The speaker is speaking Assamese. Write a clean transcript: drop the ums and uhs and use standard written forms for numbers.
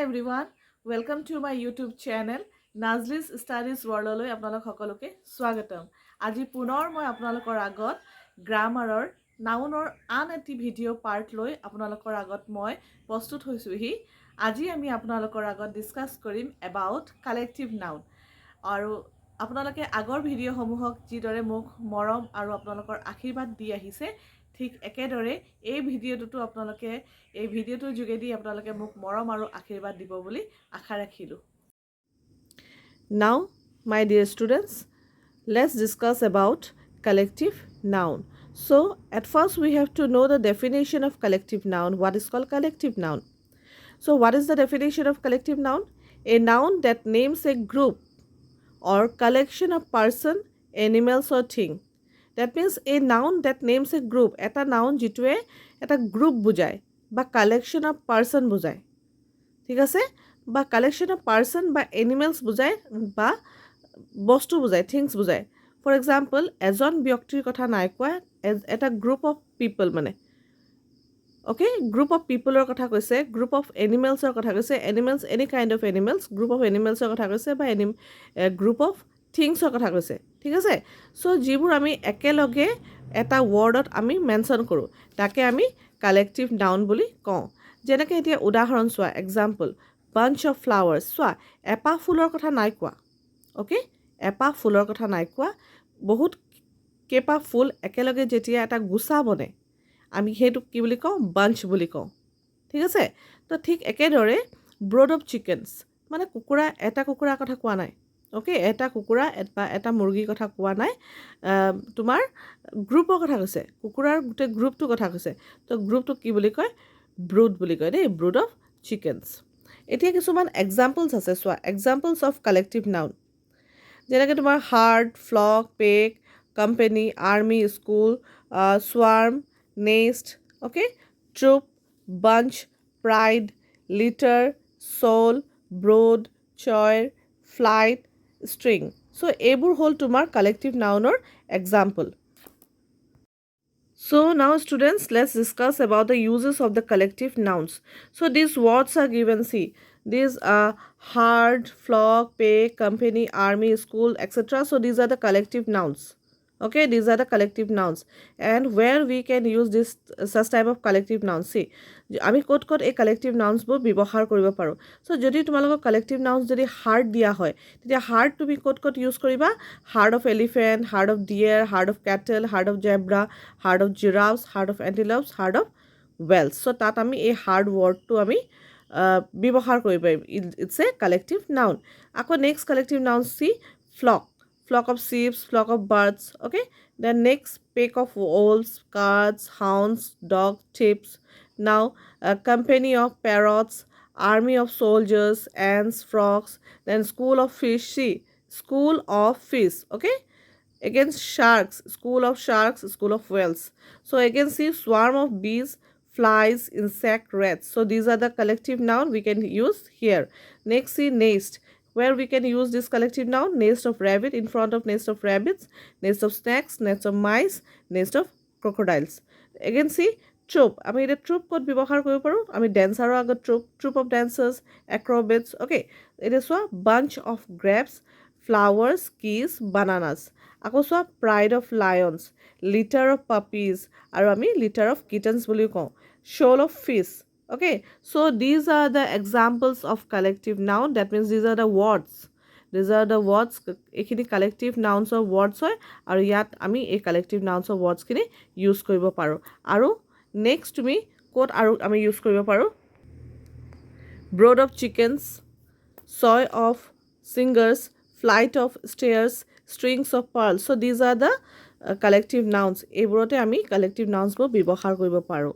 Hi everyone, welcome to my YouTube channel Nazli's Studies World. আপোনালোক সকলোকে স্বাগতম। আজি পুনৰ মই আপোনালোকৰ আগত গ্ৰামাৰৰ নাউনৰ আন এটি ভিডিঅ' পাৰ্ট লৈ আপোনালোকৰ আগত মই প্ৰস্তুত হৈছোহি। আজি আমি আপোনালোকৰ আগত ডিসকাস কৰিম about collective noun। আৰু আপোনালোকে আগৰ ভিডিঅ'সমূহক যিদৰে মোক মৰম আৰু আপোনালোকৰ আশীৰ্বাদ দি আহিছে ঠিক একেদৰে এই ভিডিঅ'টো আপোনালোকে এই ভিডিঅ'টোৰ যোগেদি আপোনালোকে মোক মৰম আৰু আশীৰ্বাদ দিব বুলি আশা ৰাখিলোঁ। Now, my dear students, let's discuss about collective noun. So, at first we have to know the definition of collective noun. What is called collective noun? So, what is the definition of collective noun? A noun that names a group or collection of person, animals or thing. That means a noun that names a group. Eta noun jitwe eta group bujay ba collection of person bujay. ঠিক আছে বা collection of person বা animals বুজায় বা বস্তু বুজায় things বুজায় ফৰ এক্সাম্পল এজন ব্যক্তিৰ কথা নাই কোৱা এটা গ্ৰুপ অফ পিপল মানে ওকে গ্ৰুপ অফ পিপলৰ কথা কৈছে গ্ৰুপ অফ এনিমেলছৰ কথা কৈছে animals any kind of animals group of এনিমেলছৰ কথা কৈছে বা গ্ৰুপ অফ থিংছৰ কথা কৈছে ঠিক আছে চ' যিবোৰ আমি একেলগে এটা ৱৰ্ডত আমি মেনশ্যন কৰোঁ তাকে আমি কালেক্টিভ নাউন বুলি কওঁ যেনেকৈ এতিয়া উদাহৰণ চোৱা এক্সাম্পল বাঞ্চ অফ ফ্লাৱাৰ্ছ চোৱা এপাহ ফুলৰ কথা নাই কোৱা অ'কে এপাহ ফুলৰ কথা নাই কোৱা বহুত কেইপাহ ফুল একেলগে যেতিয়া এটা গুছা বনে আমি সেইটোক কি বুলি কওঁ বাঞ্চ বুলি কওঁ ঠিক আছে তো ঠিক একেদৰে ব্ৰড অফ চিকেনছ মানে কুকুৰা এটা কুকুৰাৰ কথা কোৱা নাই অ'কে এটা কুকুৰা বা এটা মুৰ্গীৰ কথা কোৱা নাই তোমাৰ গ্ৰুপৰ কথা কৈছে কুকুৰাৰ গোটেই গ্ৰুপটোৰ কথা কৈছে তো গ্ৰুপটোক কি বুলি কয় ব্ৰুড বুলি কয় দেই ব্ৰুড অফ চিকেনছ এতিয়া কিছুমান এক্সাম্পলছ আছে চোৱা এক্সাম্পলছ অফ কালেক্টিভ নাউন যেনেকৈ তোমাৰ herd flock pack company army school swarm nest okay troop bunch pride litter shoal brood choir flight string. So, এইবোৰ হ'ল তোমাৰ collective nounৰ example. So, now students, let's discuss about the uses of the collective nouns. So, these words are given, see, these are hard, flock, pay, company, army, school, etc. So, these are the collective nouns. Okay, these are the collective nouns. And where we can use this such type of collective nouns, see, আমি ক'ত ক'ত এই কালেক্টিভ নাউন্সবোৰ ব্যৱহাৰ কৰিব পাৰোঁ চ' যদি তোমালোকৰ কালেক্টিভ নাউন্স যদি হাৰ্ড দিয়া হয় তেতিয়া হাৰ্ড তুমি ক'ত ক'ত ইউজ কৰিবা herd of elephant herd of deer herd of cattle herd of zebra herd of giraffes herd of antelopes herd of whales so' তাত আমি এই হাৰ্ড ৱৰ্ডটো আমি ব্যৱহাৰ কৰিব পাৰিম ইটছ এ কালেক্টিভ নাউন আকৌ next collective noun see flock of sheep, flock of birds, okay? Then next, pack of owls, cards, hounds, dogs, chips. Now, a company of parrots, army of soldiers, ants, frogs. Then school of fish, see, school of fish, okay? Again, sharks, school of sharks, school of whales. So, again, see, swarm of bees, flies, insect, rats. So, these are the collective noun we can use here. Next, see, nest. Where we can use this collective noun nest of rabbit in front of nest of rabbits nest of snakes nest of mice nest of crocodiles again see troop আমি এটা troop ক'ত ব্যৱহাৰ কৰিব পাৰোঁ আমি ডেন্সাৰৰ আগত troop of dancers acrobats okay এটা চোৱা bunch of grapes flowers keys bananas আকৌ চোৱা pride of lions litter of puppies আৰু আমি litter of kittens বুলি কওঁ shoal of fish. Okay, so these are the examples of collective noun. That means these are the words. These are the words. এইখিনি collective nouns of words হয় আৰু ইয়াত আমি এই collective nouns of words খিনি use কৰিব পাৰোঁ আৰু next তুমি ক'ত আৰু আমি use কৰিব পাৰোঁ brood of chickens, soy of singers, flight of stairs, strings of pearls. So these are the collective nouns. এইবোৰতে আমি collective nouns বোৰ ব্যৱহাৰ কৰিব পাৰোঁ